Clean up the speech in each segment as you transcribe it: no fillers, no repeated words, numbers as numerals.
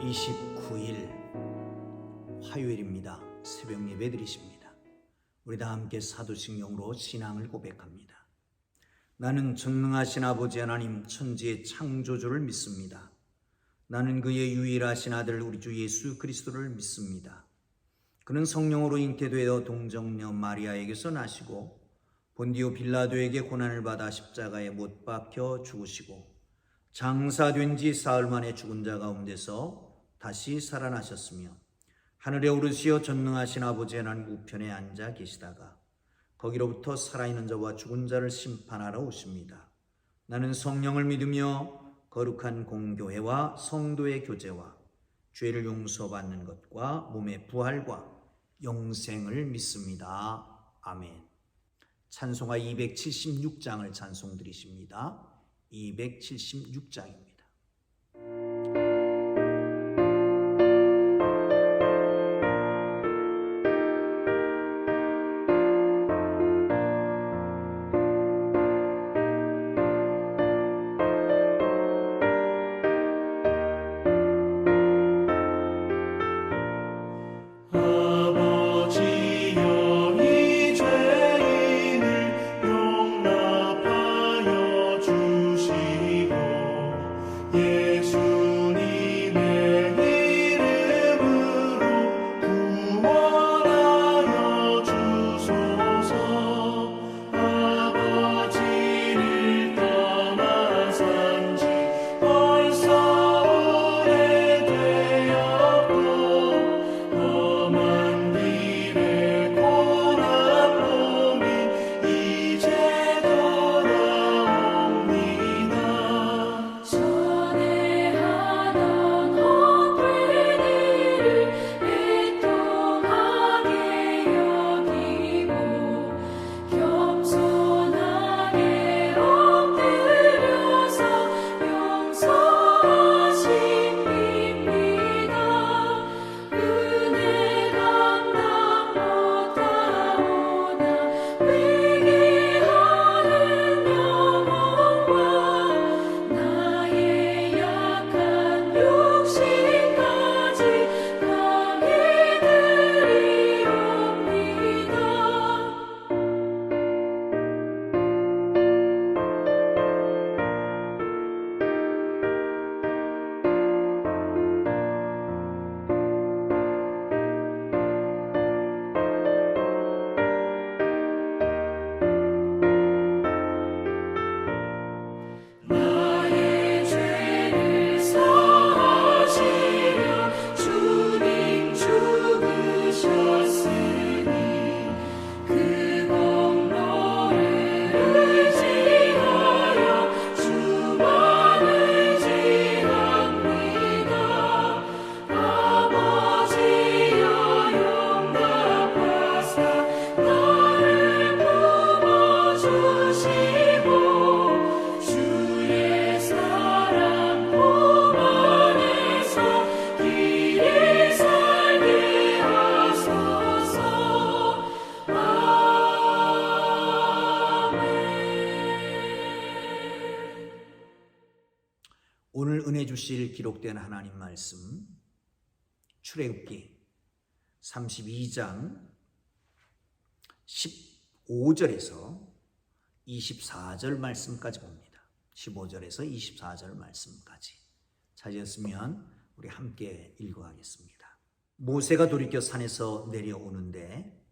29일 화요일입니다. 새벽 예배 드리십니다. 우리 다 함께 사도신경으로 신앙을 고백합니다. 나는 전능하신 아버지 하나님 천지의 창조주를 믿습니다. 나는 그의 유일하신 아들 우리 주 예수 그리스도를 믿습니다. 그는 성령으로 잉태되어 동정녀 마리아에게서 나시고 본디오 빌라도에게 고난을 받아 십자가에 못 박혀 죽으시고 장사된 지 사흘 만에 죽은 자 가운데서 다시 살아나셨으며 하늘에 오르시어 전능하신 아버지 하나님 우편에 앉아 계시다가 거기로부터 살아있는 자와 죽은 자를 심판하러 오십니다. 나는 성령을 믿으며 거룩한 공교회와 성도의 교제와 죄를 용서받는 것과 몸의 부활과 영생을 믿습니다. 아멘. 찬송가 276장을 찬송 드리십니다. 276장입니다. 오늘 은혜 주실 기록된 하나님 말씀 출애굽기 32장 15절에서 24절 말씀까지 봅니다. 15절에서 24절 말씀까지 찾으셨으면 우리 함께 읽어가겠습니다. 모세가 돌이켜 산에서 내려오는데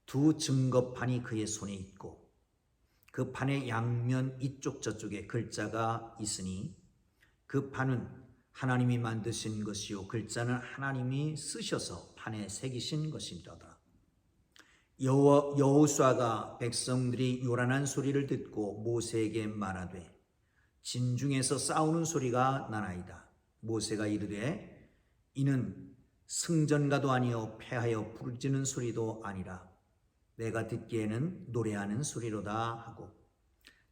두 증거판이 그의 손에 있고 그 판의 양면 이쪽 저쪽에 글자가 있으니 그 판은 하나님이 만드신 것이요 글자는 하나님이 쓰셔서 판에 새기신 것이더라. 여호수아가 백성들이 요란한 소리를 듣고 모세에게 말하되 진중에서 싸우는 소리가 나나이다. 모세가 이르되 이는 승전가도 아니요 패하여 부르짖는 소리도 아니라 내가 듣기에는 노래하는 소리로다 하고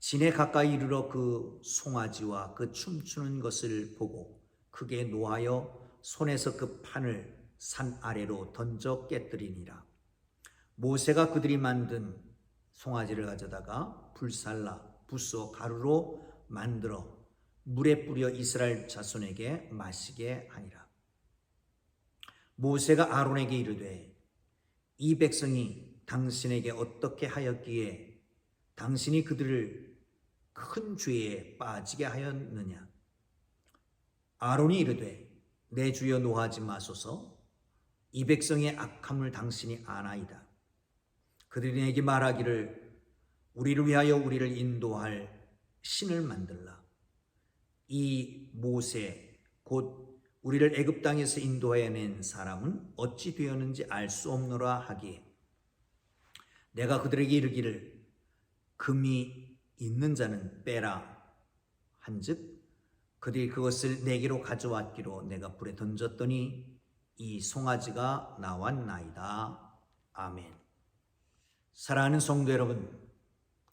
진에 가까이 이르러 그 송아지와 그 춤추는 것을 보고 크게 노하여 손에서 그 판을 산 아래로 던져 깨뜨리니라. 모세가 그들이 만든 송아지를 가져다가 불살라 붓소 가루로 만들어 물에 뿌려 이스라엘 자손에게 마시게 하니라. 모세가 아론에게 이르되 이 백성이 당신에게 어떻게 하였기에 당신이 그들을 큰 죄에 빠지게 하였느냐. 아론이 이르되 내 주여 노하지 마소서. 이 백성의 악함을 당신이 아나이다. 그들이 내게 말하기를 우리를 위하여 우리를 인도할 신을 만들라. 이 모세 곧 우리를 애굽 땅에서 인도하여 낸 사람은 어찌 되었는지 알 수 없노라 하기에 내가 그들에게 이르기를 금이 있는 자는 빼라 한즉 그들이 그것을 내게로 가져왔기로 내가 불에 던졌더니 이 송아지가 나왔나이다. 아멘. 사랑하는 성도 여러분,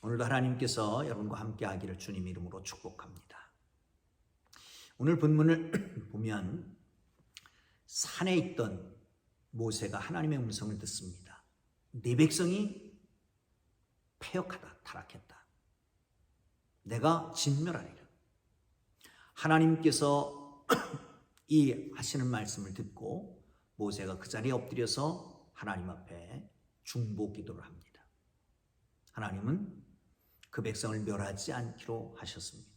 오늘도 하나님께서 여러분과 함께 하기를 주님 이름으로 축복합니다. 오늘 본문을 보면 산에 있던 모세가 하나님의 음성을 듣습니다. 내 백성이 패역하다, 타락했다. 내가 진멸하리라. 하나님께서 이 하시는 말씀을 듣고 모세가 그 자리에 엎드려서 하나님 앞에 중보 기도를 합니다. 하나님은 그 백성을 멸하지 않기로 하셨습니다.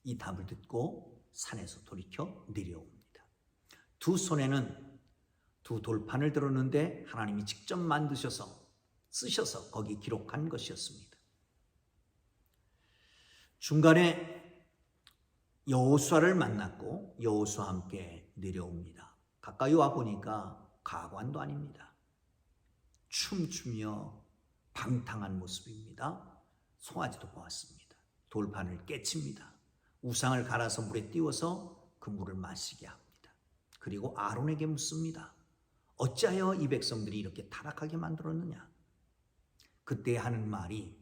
이 답을 듣고 산에서 돌이켜 내려옵니다. 두 손에는 두 돌판을 들었는데 하나님이 직접 만드셔서 쓰셔서 거기 기록한 것이었습니다. 중간에 여호수아를 만났고 여호수아와 함께 내려옵니다. 가까이 와 보니까 가관도 아닙니다. 춤추며 방탕한 모습입니다. 송아지도 보았습니다. 돌판을 깨칩니다. 우상을 갈아서 물에 띄워서 그 물을 마시게 합니다. 그리고 아론에게 묻습니다. 어찌하여 이 백성들이 이렇게 타락하게 만들었느냐? 그때 하는 말이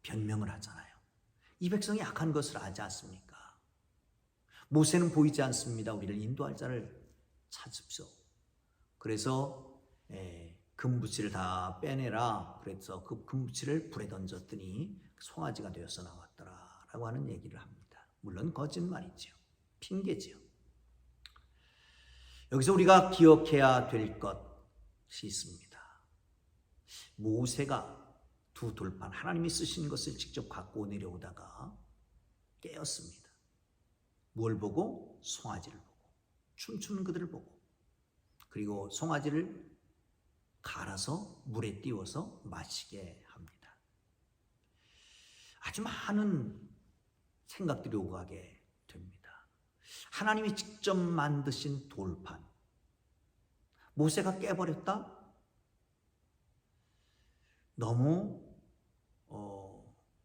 변명을 하잖아요. 이 백성이 악한 것을 아지 않습니까? 모세는 보이지 않습니다. 우리를 인도할 자를 찾으십시오. 그래서 금붙이를 다 빼내라. 그래서 그 금붙이를 불에 던졌더니 송아지가 되어서 나왔더라 라고 하는 얘기를 합니다. 물론 거짓말이죠. 핑계죠. 여기서 우리가 기억해야 될 것이 있습니다. 모세가 두 돌판, 하나님이 쓰신 것을 직접 갖고 내려오다가 깨었습니다. 뭘 보고? 송아지를 보고, 춤추는 그들을 보고, 그리고 송아지를 갈아서 물에 띄워서 마시게 합니다. 아주 많은 생각들이 오가게 됩니다. 하나님이 직접 만드신 돌판, 모세가 깨버렸다? 너무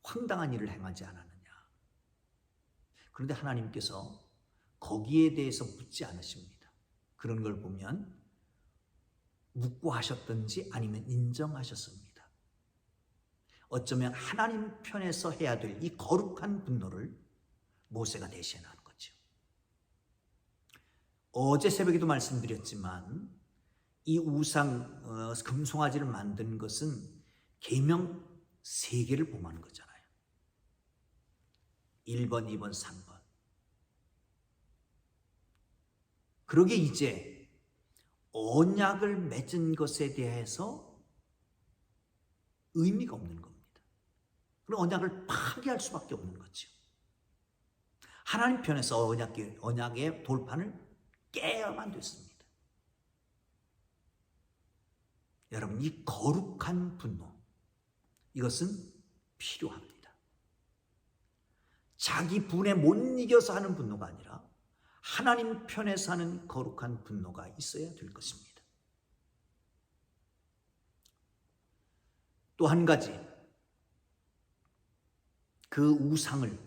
황당한 일을 행하지 않았느냐. 그런데 하나님께서 거기에 대해서 묻지 않으십니다. 그런 걸 보면 묻고 하셨든지 아니면 인정하셨습니다. 어쩌면 하나님 편에서 해야 될 이 거룩한 분노를 모세가 대신하는 거죠. 어제 새벽에도 말씀드렸지만 이 우상 금송아지를 만든 것은 계명 3개를 범하는 거잖아요. 1번, 2번, 3번. 그러게 이제 언약을 맺은 것에 대해서 의미가 없는 겁니다. 그럼 언약을 파기할 수밖에 없는 거죠. 하나님 편에서 언약의 돌판을 깨야만 됐습니다. 여러분, 이 거룩한 분노, 이것은 필요합니다. 자기 분에 못 이겨서 하는 분노가 아니라 하나님 편에서 하는 거룩한 분노가 있어야 될 것입니다. 또 한 가지, 그 우상을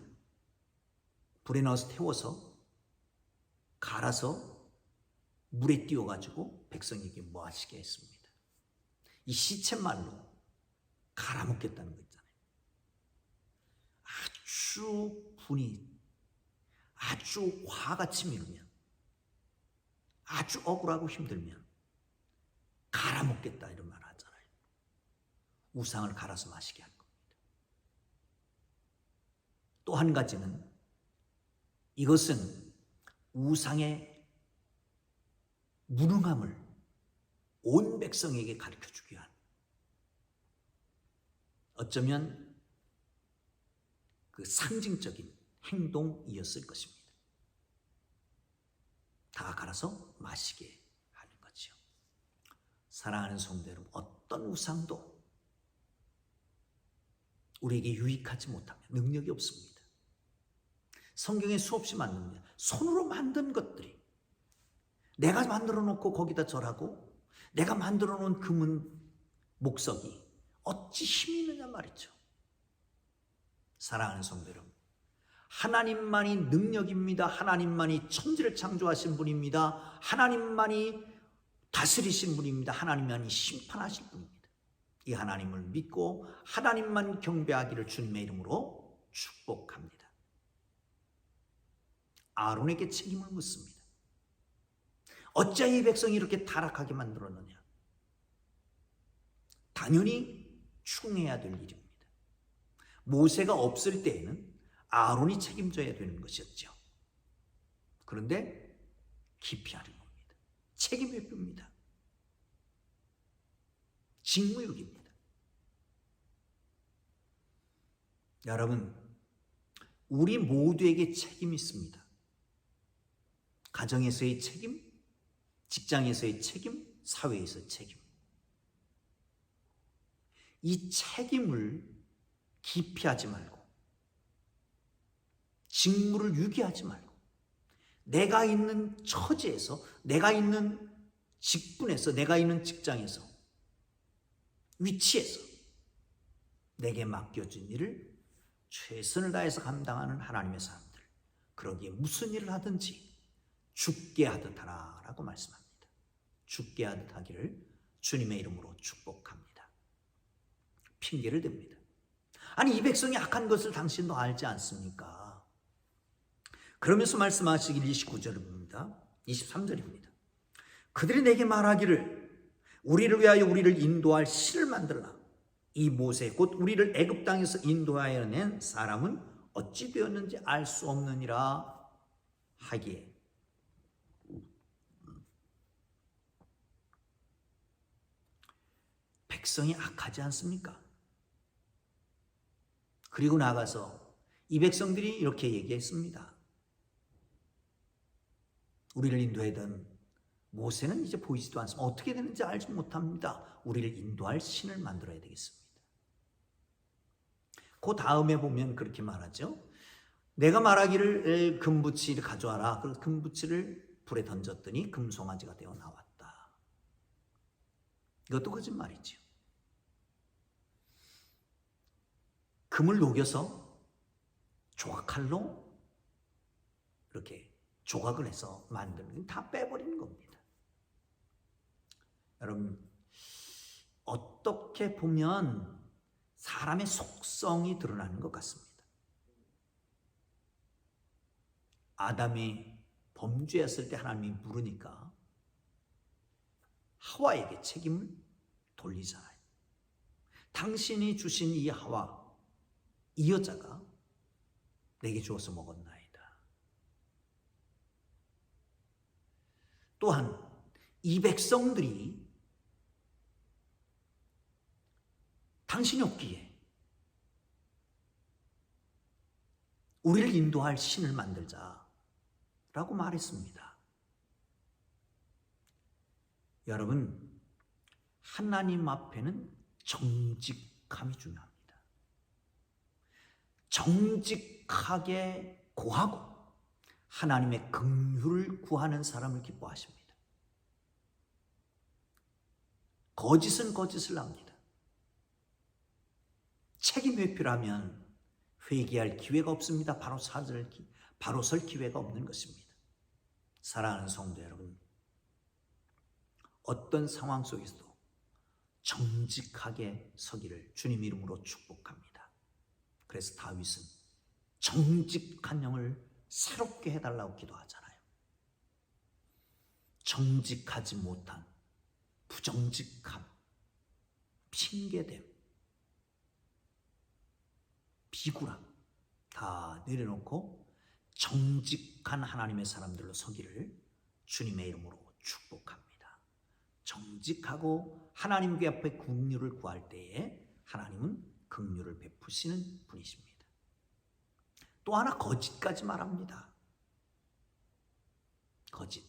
불에 넣어서 태워서 갈아서 물에 띄워가지고 백성에게 모아시게 했습니다. 이 시쳇말로 갈아먹겠다는 거 있잖아요. 아주 분이 아주 화가 치밀으면, 아주 억울하고 힘들면 갈아먹겠다 이런 말 하잖아요. 우상을 갈아서 마시게 하는 겁니다. 또 한 가지는 이것은 우상의 무능함을 온 백성에게 가르쳐주기 위한, 어쩌면 그 상징적인 행동이었을 것입니다. 다 갈아서 마시게 하는 거죠. 사랑하는 성도 여러분, 어떤 우상도 우리에게 유익하지 못하면 능력이 없습니다. 성경에 수없이 만듭니다. 손으로 만든 것들이, 내가 만들어 놓고 거기다 절하고 내가 만들어 놓은 금은 목석이 어찌 힘이 있느냐 말이죠. 사랑하는 성도 여러분, 하나님만이 능력입니다. 하나님만이 천지를 창조하신 분입니다. 하나님만이 다스리신 분입니다. 하나님만이 심판하실 분입니다. 이 하나님을 믿고 하나님만 경배하기를 주님의 이름으로 축복합니다. 아론에게 책임을 묻습니다. 어찌하여 이 백성이 이렇게 타락하게 만들었느냐? 당연히 충해야 될 일입니다. 모세가 없을 때에는 아론이 책임져야 되는 것이었죠. 그런데 기피하는 겁니다. 책임 회피입니다. 직무유기입니다. 여러분, 우리 모두에게 책임이 있습니다. 가정에서의 책임, 직장에서의 책임, 사회에서의 책임. 이 책임을 기피하지 말고, 직무를 유기하지 말고, 내가 있는 처지에서, 내가 있는 직분에서, 내가 있는 직장에서, 위치에서 내게 맡겨진 일을 최선을 다해서 감당하는 하나님의 사람들, 그러기에 무슨 일을 하든지 죽게 하듯 하라 라고 말씀합니다. 죽게 하듯 하기를 주님의 이름으로 축복합니다. 핑계를 댑니다. 아니, 이 백성이 악한 것을 당신도 알지 않습니까? 그러면서 말씀하시길 29절입니다. 23절입니다. 그들이 내게 말하기를 우리를 위하여 우리를 인도할 신을 만들라. 이 모세 곧 우리를 애굽 땅에서 인도하여 낸 사람은 어찌 되었는지 알 수 없느니라 하기에, 백성이 악하지 않습니까? 그리고 나가서 이 백성들이 이렇게 얘기했습니다. 우리를 인도하던 모세는 이제 보이지도 않습니다. 어떻게 되는지 알지 못합니다. 우리를 인도할 신을 만들어야 되겠습니다. 그 다음에 보면 그렇게 말하죠. 내가 말하기를 금붙이를 가져와라. 그래서 금붙이를 불에 던졌더니 금송아지가 되어 나왔다. 이것도 거짓말이죠. 금을 녹여서 조각칼로 이렇게 조각을 해서 만드는, 다 빼버리는 겁니다. 여러분, 어떻게 보면 사람의 속성이 드러나는 것 같습니다. 아담이 범죄했을 때 하나님이 물으니까 하와에게 책임을 돌리잖아요. 당신이 주신 이 하와, 이 여자가 내게 주어서 먹었나이다. 또한 이 백성들이 당신이 없기에 우리를 인도할 신을 만들자라고 말했습니다. 여러분, 하나님 앞에는 정직함이 중요합니다. 정직하게 고하고 하나님의 긍휼을 구하는 사람을 기뻐하십니다. 거짓은 거짓을 합니다. 책임 회피라면 회개할 기회가 없습니다. 바로 설 기회가 없는 것입니다. 사랑하는 성도 여러분, 어떤 상황 속에서도 정직하게 서기를 주님 이름으로 축복합니다. 그래서 다윗은 정직한 영을 새롭게 해달라고 기도하잖아요. 정직하지 못한 부정직함, 핑계됨, 비굴함 다 내려놓고 정직한 하나님의 사람들로 서기를 주님의 이름으로 축복합니다. 정직하고 하나님께 앞에 긍휼을 구할 때에 하나님은 긍휼을 베푸시는 분이십니다. 또 하나 거짓까지 말합니다. 거짓.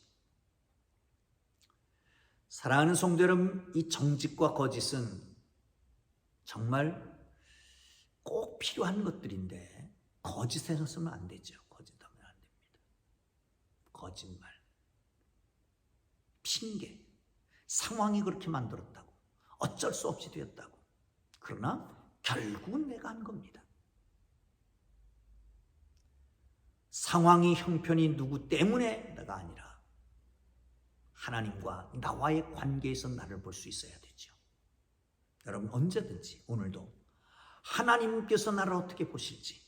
사랑하는 성도 여러분, 이 정직과 거짓은 정말 꼭 필요한 것들인데 거짓해서는 안 되죠. 거짓하면 안 됩니다. 거짓말, 핑계, 상황이 그렇게 만들었다고, 어쩔 수 없이 되었다고. 그러나 결국은 내가 한 겁니다. 상황이 형편이 누구 때문에 내가 아니라 하나님과 나와의 관계에서 나를 볼 수 있어야 되죠. 여러분, 언제든지 오늘도 하나님께서 나를 어떻게 보실지,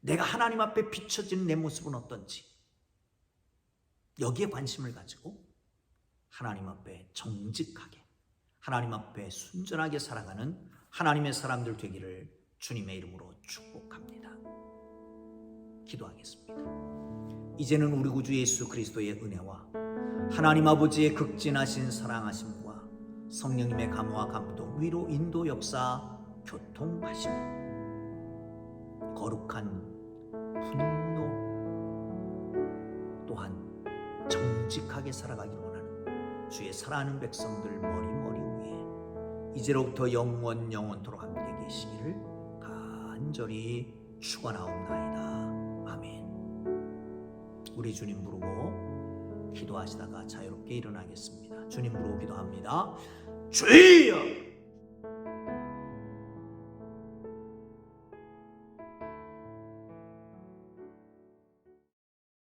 내가 하나님 앞에 비춰지는 내 모습은 어떤지, 여기에 관심을 가지고 하나님 앞에 정직하게, 하나님 앞에 순전하게 살아가는 하나님의 사람들 되기를 주님의 이름으로 축복합니다. 기도하겠습니다. 이제는 우리 구주 예수 그리스도의 은혜와 하나님 아버지의 극진하신 사랑하심과 성령님의 감화 감동, 위로, 인도, 역사, 교통하심, 거룩한 분노, 또한 정직하게 살아가기를 원하는 주의 사랑하는 백성들 머리 위에 이제로부터 영원토록 함께 계시기를 간절히 축원하옵나이다. 아멘. 우리 주님 부르고 기도하시다가 자유롭게 일어나겠습니다. 주님 부르고 기도합니다. 주여!